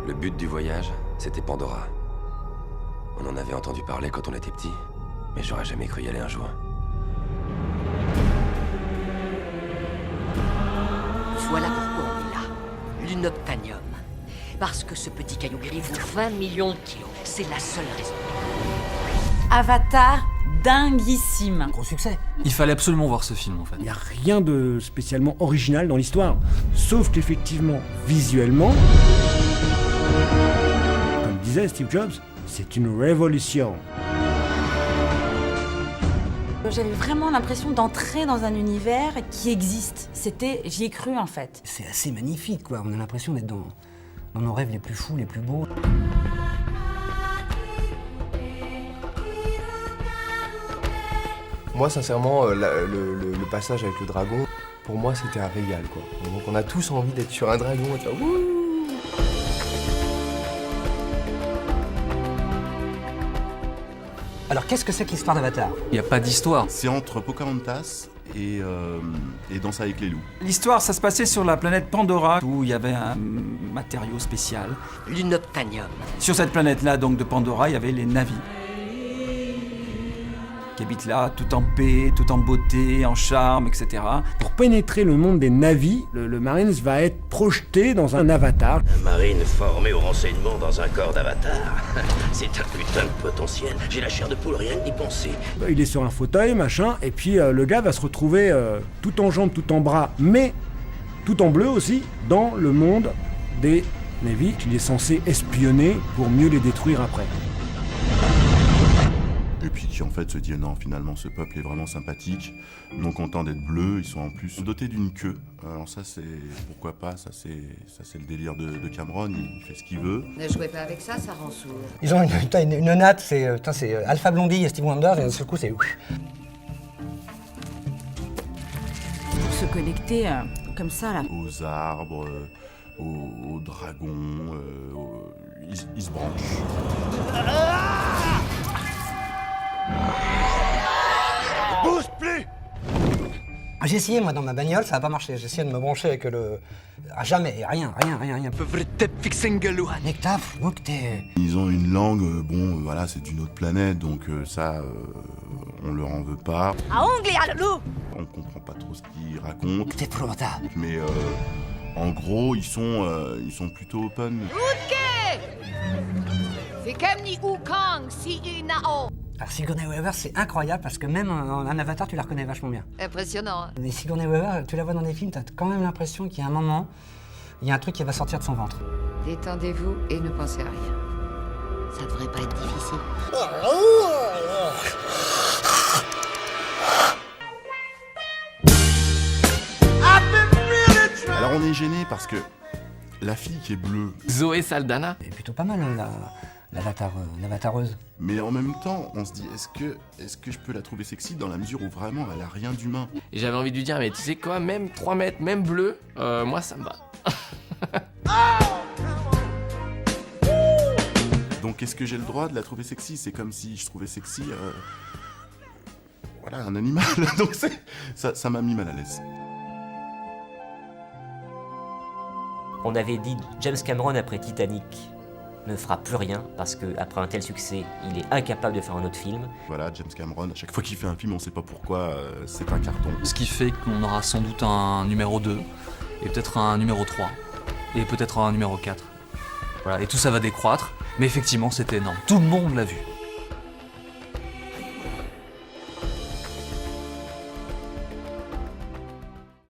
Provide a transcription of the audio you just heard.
Le but du voyage, c'était Pandora. On en avait entendu parler quand on était petit, mais j'aurais jamais cru y aller un jour. Voilà pourquoi on est là. L'unobtanium. Parce que ce petit caillou gris vaut 20 millions de kilos. C'est la seule raison. Avatar, dinguissime. Gros succès. Il fallait absolument voir ce film en fait. Il n'y a rien de spécialement original dans l'histoire, sauf qu'effectivement, visuellement, comme disait Steve Jobs, c'est une révolution. J'avais vraiment l'impression d'entrer dans un univers qui existe. J'y ai cru en fait. C'est assez magnifique, quoi. On a l'impression d'être dans nos rêves les plus fous, les plus beaux. Moi, sincèrement, le passage avec le dragon, pour moi, c'était un régal, quoi. Donc on a tous envie d'être sur un dragon et de faire wouh. Alors, qu'est-ce que c'est que l'histoire d'Avatar? Il n'y a pas d'histoire. C'est entre Pocahontas et Danse avec les loups. L'histoire, ça se passait sur la planète Pandora, où il y avait un matériau spécial. L'unobtanium. Sur cette planète-là, donc de Pandora, il y avait les Na'vi. Qui habitent là, tout en paix, tout en beauté, en charme, etc. Pour pénétrer le monde des Na'vi, le Marines va être projeté dans un avatar. Un marine formé au renseignement dans un corps d'avatar. C'est un putain de potentiel. J'ai la chair de poule rien que d'y penser. Il est sur un fauteuil, machin, et puis le gars va se retrouver tout en jambes, tout en bras, mais tout en bleu aussi, dans le monde des Na'vi qu'il est censé espionner pour mieux les détruire après. Et puis qui en fait se dit non, finalement ce peuple est vraiment sympathique, non content d'être bleu, ils sont en plus dotés d'une queue. Alors ça c'est, pourquoi pas, ça c'est le délire de Cameron, il fait ce qu'il veut. Ne jouez pas avec ça, ça rend sourd. Ils ont une natte, c'est Alpha Blondie et Steve Wonder, et d'un seul coup, c'est... Pour se connecter comme ça là. Aux arbres, aux dragons, ils se branchent. Bouge plus! J'ai essayé, moi, dans ma bagnole, ça n'a pas marché. J'ai essayé de me brancher avec le... Ah, jamais, rien. Mec, Ils ont une langue, bon, voilà, c'est d'une autre planète, donc ça, on leur en veut pas. On comprend pas trop ce qu'ils racontent. c'est épouvantable. Mais en gros, ils sont plutôt open. Alors Sigourney Weaver, c'est incroyable parce que même en Avatar, tu la reconnais vachement bien. Impressionnant, hein. Mais Sigourney Weaver, tu la vois dans des films, t'as quand même l'impression qu'il y a un moment, il y a un truc qui va sortir de son ventre. Détendez-vous et ne pensez à rien. Ça devrait pas être difficile. Alors on est gêné parce que la fille qui est bleue, Zoé Saldana. C'est plutôt pas mal, l'avatareuse. mais en même temps, on se dit, est-ce que je peux la trouver sexy dans la mesure où vraiment elle a rien d'humain? Et j'avais envie de lui dire, mais tu sais quoi, même 3 mètres, même bleu, moi ça me va. Donc est-ce que j'ai le droit de la trouver sexy? C'est comme si je trouvais sexy, voilà, un animal. Donc ça m'a mis mal à l'aise. On avait dit James Cameron après Titanic ne fera plus rien parce qu'après un tel succès, il est incapable de faire un autre film. Voilà, James Cameron, à chaque fois qu'il fait un film, on sait pas pourquoi, c'est un carton. Ce qui fait qu'on aura sans doute un numéro 2, et peut-être un numéro 3, et peut-être un numéro 4. Voilà, et tout ça va décroître, mais effectivement c'était énorme. Tout le monde l'a vu.